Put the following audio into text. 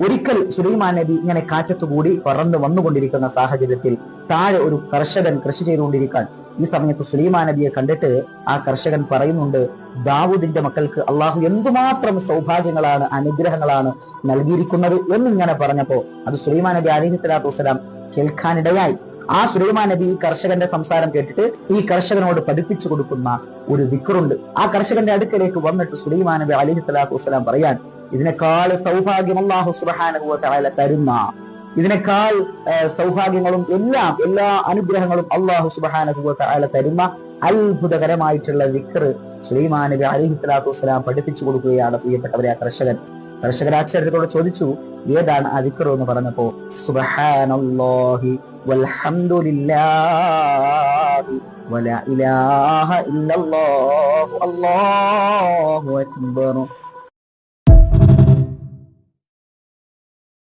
ഒരിക്കൽ സുലൈമാൻ നബി ഇങ്ങനെ കാറ്റത്തുകൂടി പറന്ന് വന്നുകൊണ്ടിരിക്കുന്ന സാഹചര്യത്തിൽ താഴെ ഒരു കർഷകൻ കൃഷി ചെയ്തുകൊണ്ടിരിക്കാൻ, ഈ സമയത്ത് സുലൈമാൻ നബിയെ കണ്ടിട്ട് ആ കർഷകൻ പറയുന്നുണ്ട്, ദാവൂദിന്റെ മക്കൾക്ക് അള്ളാഹു എന്തുമാത്രം സൗഭാഗ്യങ്ങളാണ്, അനുഗ്രഹങ്ങളാണ് നൽകിയിരിക്കുന്നത് എന്നിങ്ങനെ പറഞ്ഞപ്പോ അത് സുലൈമാൻ നബി അലൈഹി സ്വലാത്തു വസ്സലാം കേൾക്കാനിടയായി. ആ സുലൈമാൻ നബി ഈ കർഷകന്റെ സംസാരം കേട്ടിട്ട് ഈ കർഷകനോട് പഠിപ്പിച്ചു കൊടുക്കുന്ന ഒരു ദിക്റുണ്ട്. ആ കർഷകന്റെ അടുക്കലേക്ക് വന്നിട്ട് സുലൈമാൻ നബി അലൈഹി സ്വലാത്തു വസ്സലാം പറയാൻ, ഇതിനേക്കാൾ സൗഭാഗ്യം അല്ലാഹു സുബ്ഹാനഹു വ തആല തരുന്ന, ഇതിനേക്കാൾ സൗഭാഗ്യങ്ങളും എല്ലാ അനുഗ്രഹങ്ങളും അല്ലാഹു സുബ്ഹാനഹു വ തആല തരുന്ന അത്ഭുതകരമായിട്ടുള്ള ദിക്ർ സുലൈമാൻ നബി അലൈഹി സ്വലാത്തു വസ്സലാം പഠിപ്പിച്ചു കൊടുക്കുകയാണ്. പ്രിയപ്പെട്ടവരെ, ആ കർഷകൻ ആശ്ചര്യത്തോടെ ചോദിച്ചു, ഏതാണ് ആ ദിക്ർ എന്ന് പറഞ്ഞപ്പോ, സുബ്ഹാനല്ലാഹി വൽഹംദുലില്ലാഹി വലാ ഇലാഹ ഇല്ലല്ലാഹു അല്ലാഹു അക്ബർ